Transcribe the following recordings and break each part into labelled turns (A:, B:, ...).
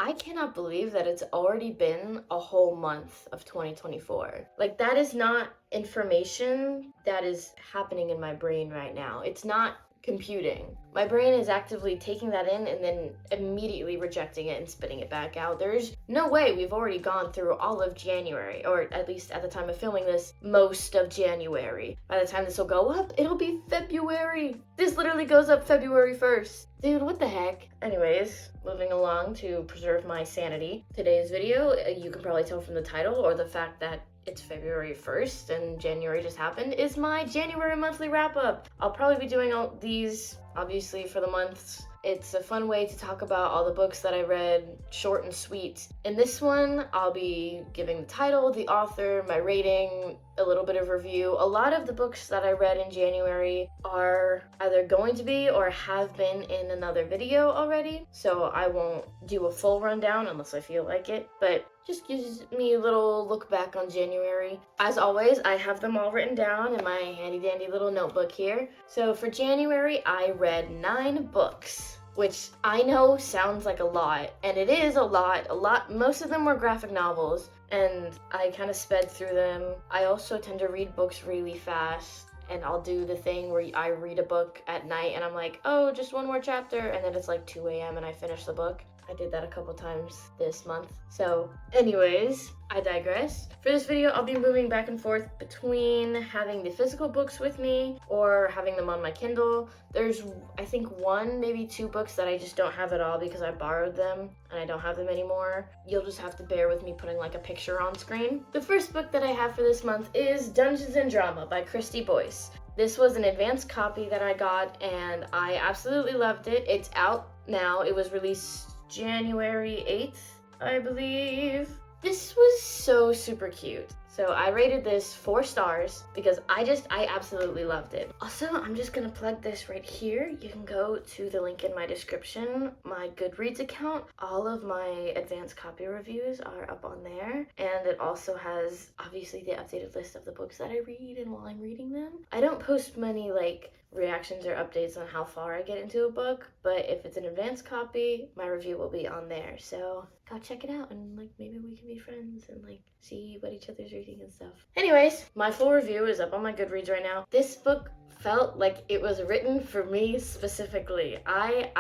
A: I cannot believe that it's already been a whole month of 2024. Like, that is not information that is happening in my brain right now. It's not computing. My brain is actively taking that in and then immediately rejecting it and spitting it back out. There's no way we've already gone through all of January, or at least at the time of filming this, most of January. By the time this will go up, it'll be February. This literally goes up February 1st. Dude, what the heck? Anyways, moving along to preserve my sanity. Today's video, you can probably tell from the title or the fact that it's February 1st and January just happened, is my January monthly wrap-up. I'll probably be doing all these, obviously, for the months. It's a fun way to talk about all the books that I read, short and sweet. In this one, I'll be giving the title, the author, my rating, a little bit of review. A lot of the books that I read in January are either going to be or have been in another video already, so I won't do a full rundown unless I feel like it, but just gives me a little look back on January. As always, I have them all written down in my handy dandy little notebook here. So for January, I read 9 books, which I know sounds like a lot, and it is a lot. Most of them were graphic novels, and I kind of sped through them. I also tend to read books really fast, and I'll do the thing where I read a book at night and I'm like, oh, just one more chapter, and then it's like 2 a.m. and I finish the book. I did that a couple times this month. So anyways, I digress. For this video, I'll be moving back and forth between having the physical books with me or having them on my Kindle. There's, I think, 1, maybe 2 books that I just don't have at all because I borrowed them and I don't have them anymore. You'll just have to bear with me putting like a picture on screen. The first book that I have for this month is Dungeons and Drama by Kristy Boyce. This was an advanced copy that I got and I absolutely loved it. It's out now. It was released January 8th, I believe. This was so super cute. So I rated this 4 stars because I absolutely loved it. Also, I'm just gonna plug this right here. You can go to the link in my description, my Goodreads account. All of my advanced copy reviews are up on there. And it also has, obviously, the updated list of the books that I read and while I'm reading them. I don't post many, like, reactions or updates on how far I get into a book, but if it's an advanced copy, my review will be on there. So go check it out and like maybe we can be friends and like see what each other's reading and stuff. Anyways, my full review is up on my Goodreads right now. This book felt like it was written for me specifically. I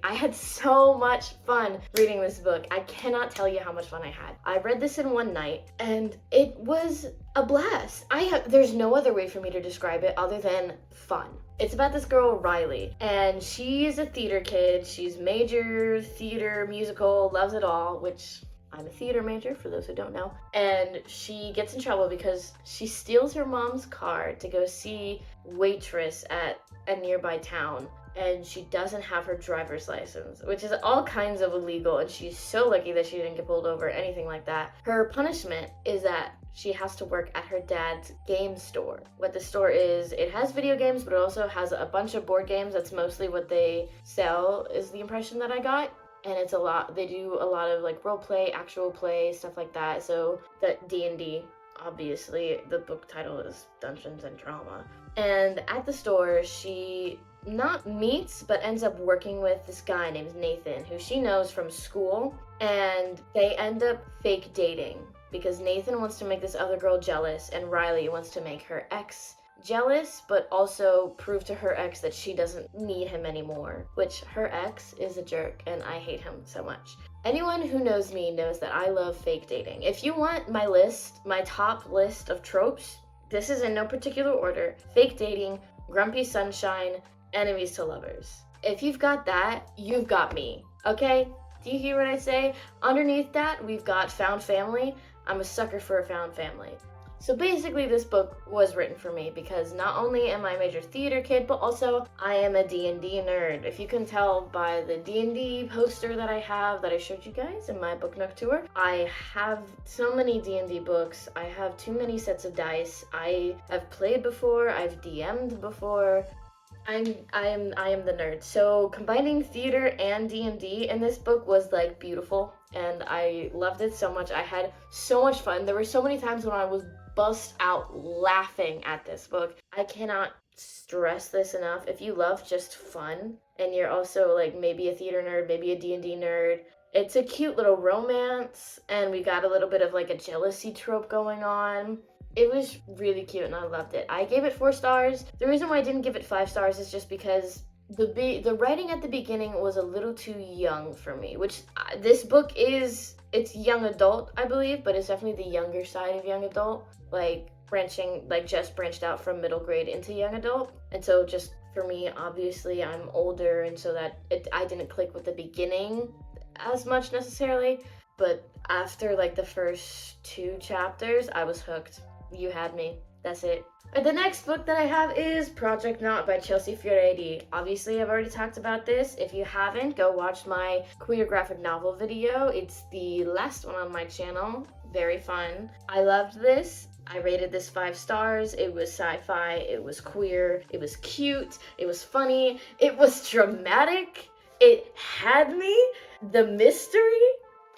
A: had so much fun reading this book. I cannot tell you how much fun I had. I read this in one night and it was a blast. There's no other way for me to describe it other than fun. It's about this girl, Riley, and she's a theater kid. She's major theater, musical, loves it all, which I'm a theater major, for those who don't know. And she gets in trouble because she steals her mom's car to go see Waitress at a nearby town. And she doesn't have her driver's license, which is all kinds of illegal, and she's so lucky that she didn't get pulled over or anything like that. Her punishment is that she has to work at her dad's game store. What the store is, it has video games, but it also has a bunch of board games. That's mostly what they sell, is the impression that I got. And it's a lot, they do a lot of like role play, actual play, stuff like that. So the D&D, obviously, the book title is Dungeons and Drama. And at the store, she not meets, but ends up working with this guy named Nathan, who she knows from school, and they end up fake dating because Nathan wants to make this other girl jealous and Riley wants to make her ex jealous, but also prove to her ex that she doesn't need him anymore, which her ex is a jerk and I hate him so much. Anyone who knows me knows that I love fake dating. If you want my list, my top list of tropes, this is in no particular order: fake dating, grumpy sunshine, enemies to lovers. If you've got that, you've got me, okay? Do you hear what I say? Underneath that, we've got found family. I'm a sucker for a found family. So basically, this book was written for me because not only am I a major theater kid, but also I am a D&D nerd. If you can tell by the D&D poster that I have that I showed you guys in my book nook tour, I have so many D&D books. I have too many sets of dice. I have played before. I've DM'd before. I am the nerd. So combining theater and D&D in this book was like beautiful, and I loved it so much. I had so much fun. There were so many times when I was bust out laughing at this book. I cannot stress this enough. If you love just fun and you're also like maybe a theater nerd, maybe a D&D nerd, It's a cute little romance, and we got a little bit of like a jealousy trope going on. It was really cute and I loved it. I gave it 4 stars. The reason why I didn't give it 5 stars is just because the writing at the beginning was a little too young for me, which this book is, it's young adult, I believe, but it's definitely the younger side of young adult, like just branched out from middle grade into young adult. And so just for me, obviously I'm older, and so that I didn't click with the beginning as much necessarily, but after like the first 2 chapters, I was hooked. You had me. That's it. The next book that I have is Project Nought by Chelsey Furedi. Obviously, I've already talked about this. If you haven't, go watch my queer graphic novel video. It's the last one on my channel. Very fun. I loved this. I rated this 5 stars. It was sci-fi, it was queer, it was cute, it was funny, it was dramatic, it had me. The mystery.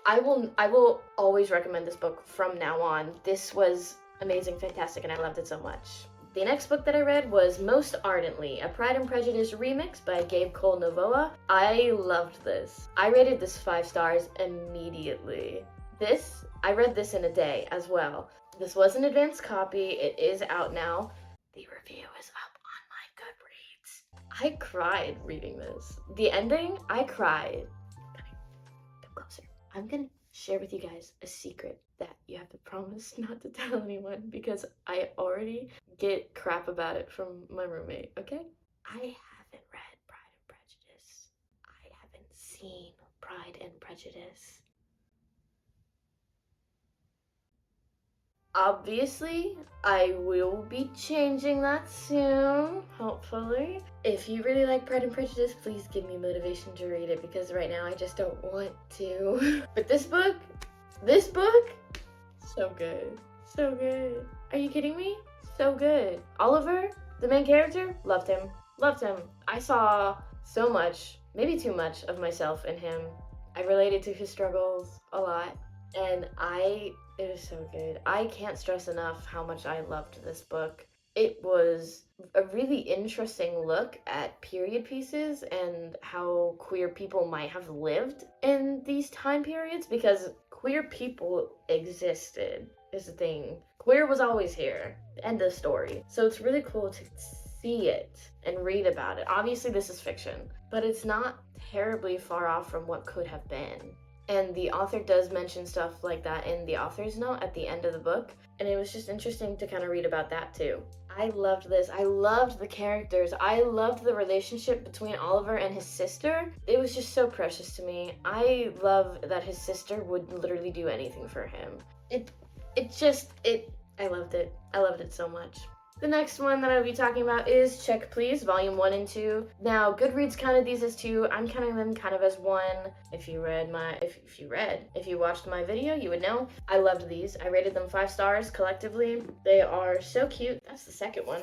A: I will always recommend this book from now on. This was amazing, fantastic, and I loved it so much. The next book that I read was Most Ardently, a Pride and Prejudice remix by Gabe Novoa. I loved this. I rated this 5 stars immediately. I read this in a day as well. This was an advanced copy. It is out now. The review is up on my Goodreads. I cried reading this. The ending, I cried. Come closer. I'm gonna share with you guys a secret that you have to promise not to tell anyone, because I already get crap about it from my roommate, okay? I haven't read Pride and Prejudice. I haven't seen Pride and Prejudice. Obviously, I will be changing that soon, hopefully. If you really like Pride and Prejudice, please give me motivation to read it, because right now I just don't want to. But this book, so good. So good. Are you kidding me? So good. Oliver, the main character, loved him. Loved him. I saw so much, maybe too much, of myself in him. I related to his struggles a lot, and it was so good. I can't stress enough how much I loved this book. It was a really interesting look at period pieces and how queer people might have lived in these time periods, because queer people existed, is the thing. Queer was always here. End of story. So it's really cool to see it and read about it. Obviously this is fiction, but it's not terribly far off from what could have been. And the author does mention stuff like that in the author's note at the end of the book. And it was just interesting to kind of read about that too. I loved this. I loved the characters. I loved the relationship between Oliver and his sister. It was just so precious to me. I love that his sister would literally do anything for him. I loved it. I loved it so much. The next one that I'll be talking about is Check Please, Volume 1 and 2. Now, Goodreads counted these as 2. I'm counting them kind of as 1. If you watched my video, you would know. I loved these. I rated them 5 stars collectively. They are so cute. That's the second one.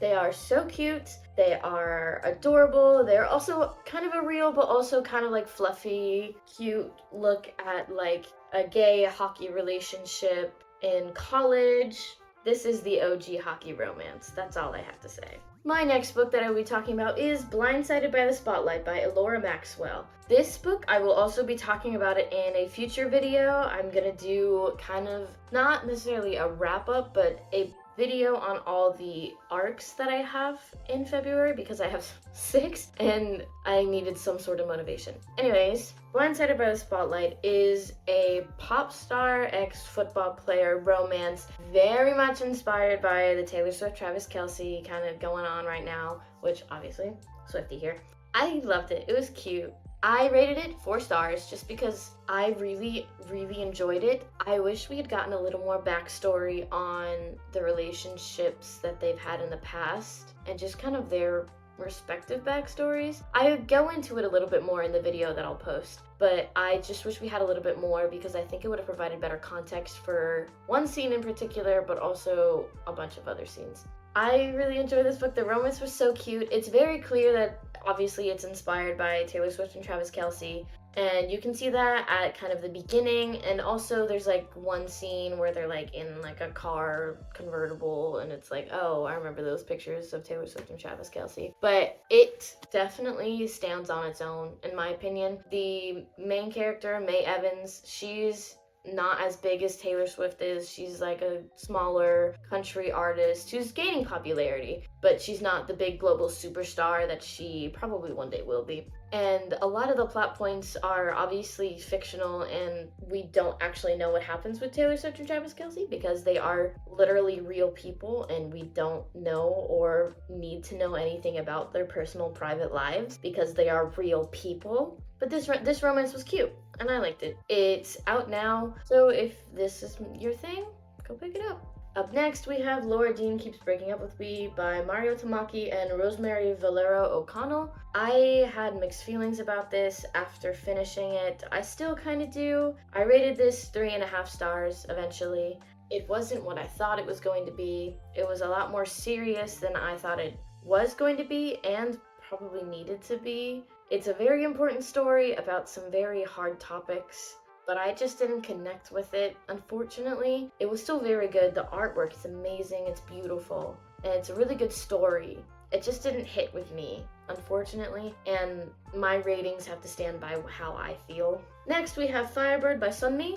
A: They are so cute. They are adorable. They're also kind of a real, but also kind of like fluffy, cute look at like a gay hockey relationship in college. This is the OG hockey romance. That's all I have to say. My next book that I will be talking about is Blindsided by the Spotlight by Elora Maxwell. This book, I will also be talking about it in a future video. I'm gonna do kind of, not necessarily a wrap up, but a video on all the arcs that I have in February, because I have 6 and I needed some sort of motivation. Anyways, Blindsided by the Spotlight is a pop star ex-football player romance, very much inspired by the Taylor Swift Travis Kelce kind of going on right now, which obviously Swiftie here. I loved it. It was cute. I rated it 4 stars just because I really, really enjoyed it. I wish we had gotten a little more backstory on the relationships that they've had in the past and just kind of their respective backstories. I go into it a little bit more in the video that I'll post, but I just wish we had a little bit more, because I think it would have provided better context for one scene in particular, but also a bunch of other scenes. I really enjoyed this book. The romance was so cute. It's very clear that obviously it's inspired by Taylor Swift and Travis Kelce. And you can see that at kind of the beginning, and also there's like one scene where they're like in like a car convertible, and it's like, oh, I remember those pictures of Taylor Swift and Travis Kelce. But it definitely stands on its own, in my opinion. The main character, Mae Evans, she's not as big as Taylor Swift is. She's like a smaller country artist who's gaining popularity, but she's not the big global superstar that she probably one day will be. And a lot of the plot points are obviously fictional, and we don't actually know what happens with Taylor Swift and Travis Kelce because they are literally real people, and we don't know or need to know anything about their personal private lives because they are real people. But this romance was cute, and I liked it. It's out now, so if this is your thing, go pick it up. Up next, we have Laura Dean Keeps Breaking Up With Me by Mariko Tamaki and Rosemary Valero-O'Connell. I had mixed feelings about this after finishing it. I still kind of do. I rated this 3.5 stars eventually. It wasn't what I thought it was going to be. It was a lot more serious than I thought it was going to be and probably needed to be. It's a very important story about some very hard topics, but I just didn't connect with it, unfortunately. It was still very good. The artwork is amazing, it's beautiful, and it's a really good story. It just didn't hit with me, unfortunately, and my ratings have to stand by how I feel. Next, we have Firebird by Sunmi.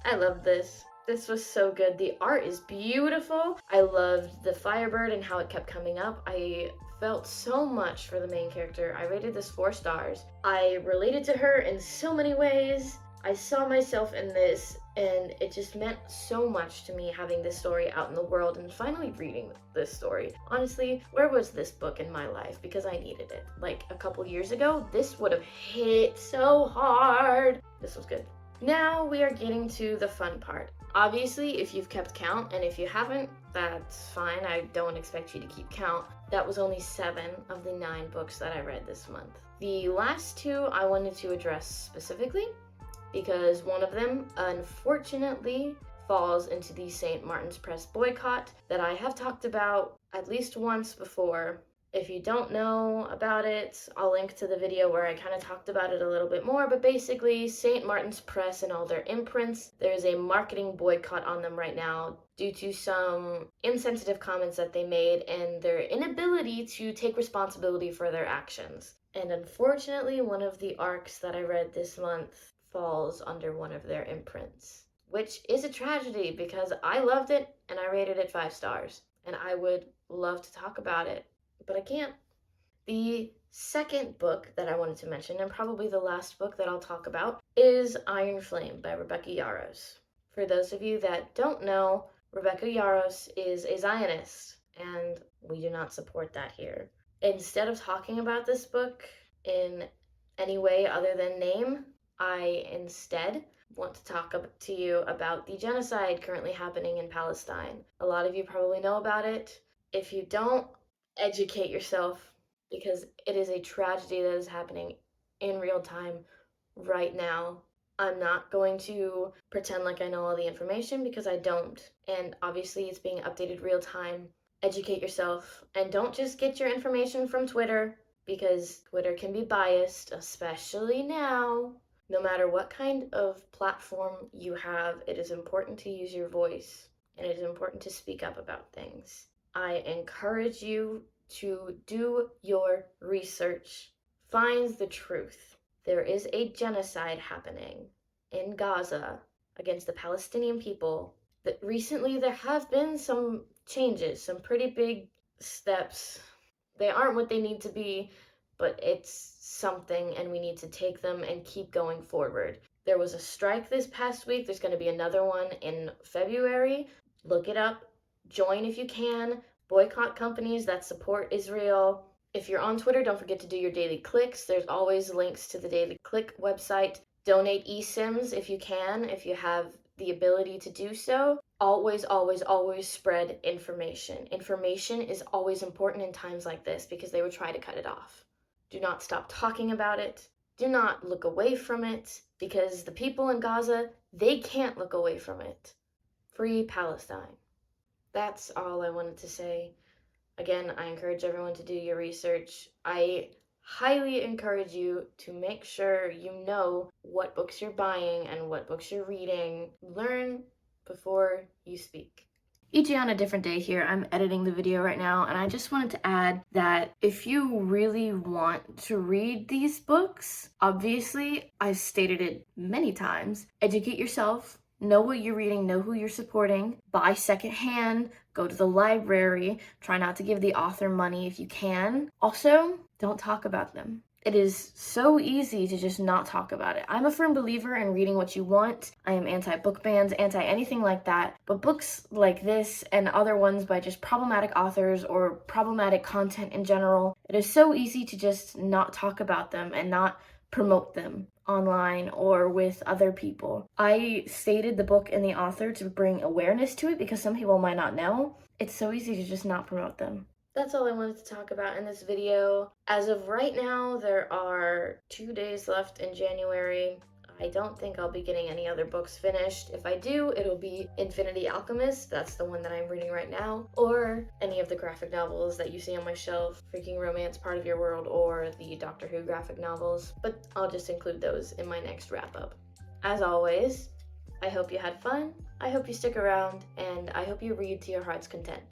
A: I love this. This was so good. The art is beautiful. I loved the Firebird and how it kept coming up. I felt so much for the main character. I rated this 4 stars. I related to her in so many ways. I saw myself in this, and it just meant so much to me having this story out in the world and finally reading this story. Honestly, where was this book in my life? Because I needed it. Like a couple years ago, this would have hit so hard. This was good. Now we are getting to the fun part. Obviously, if you've kept count, and if you haven't, that's fine. I don't expect you to keep count. That was only 7 of the 9 books that I read this month. The last 2 I wanted to address specifically, because one of them, unfortunately, falls into the St. Martin's Press boycott that I have talked about at least once before. If you don't know about it, I'll link to the video where I kind of talked about it a little bit more, but basically, St. Martin's Press and all their imprints, there's a marketing boycott on them right now due to some insensitive comments that they made and their inability to take responsibility for their actions. And unfortunately, one of the arcs that I read this month falls under one of their imprints, which is a tragedy because I loved it and I rated it 5 stars, and I would love to talk about it, but I can't. The second book that I wanted to mention, and probably the last book that I'll talk about, is Iron Flame by Rebecca Yarros. For those of you that don't know, Rebecca Yarros is a Zionist, and we do not support that here. Instead of talking about this book in any way other than name, I instead want to talk to you about the genocide currently happening in Palestine. A lot of you probably know about it. If you don't, educate yourself, because it is a tragedy that is happening in real time right now. I'm not going to pretend like I know all the information because I don't. And obviously it's being updated real time. Educate yourself, and don't just get your information from Twitter, because Twitter can be biased, especially now. No matter what kind of platform you have, it is important to use your voice, and it is important to speak up about things. I encourage you to do your research. Find the truth. There is a genocide happening in Gaza against the Palestinian people. That recently there have been some changes, some pretty big steps. They aren't what they need to be, but it's something, and we need to take them and keep going forward. There was a strike this past week. There's going to be another one in February. Look it up. Join if you can. Boycott companies that support Israel. If you're on Twitter, don't forget to do your daily clicks. There's always links to the Daily Click website. Donate eSIMs if you can, if you have the ability to do so. Always, always, always spread information. Information is always important in times like this because they would try to cut it off. Do not stop talking about it. Do not look away from it, because the people in Gaza, they can't look away from it. Free Palestine. That's all I wanted to say. Again, I encourage everyone to do your research. I highly encourage you to make sure you know what books you're buying and what books you're reading. Learn before you speak. Each day on a different day here, I'm editing the video right now, and I just wanted to add that if you really want to read these books, obviously, I've stated it many times, educate yourself, know what you're reading, know who you're supporting, buy secondhand, go to the library, try not to give the author money if you can. Also, don't talk about them. It is so easy to just not talk about it. I'm a firm believer in reading what you want. I am anti-book bans, anti-anything like that. But books like this and other ones by just problematic authors or problematic content in general, it is so easy to just not talk about them and not promote them online or with other people. I stated the book and the author to bring awareness to it because some people might not know. It's so easy to just not promote them. That's all I wanted to talk about in this video. As of right now, there are 2 days left in January. I don't think I'll be getting any other books finished. If I do, it'll be Infinity Alchemist, that's the one that I'm reading right now, or any of the graphic novels that you see on my shelf, Freaking Romance, Part of Your World, or the Doctor Who graphic novels, but I'll just include those in my next wrap-up. As always, I hope you had fun, I hope you stick around, and I hope you read to your heart's content.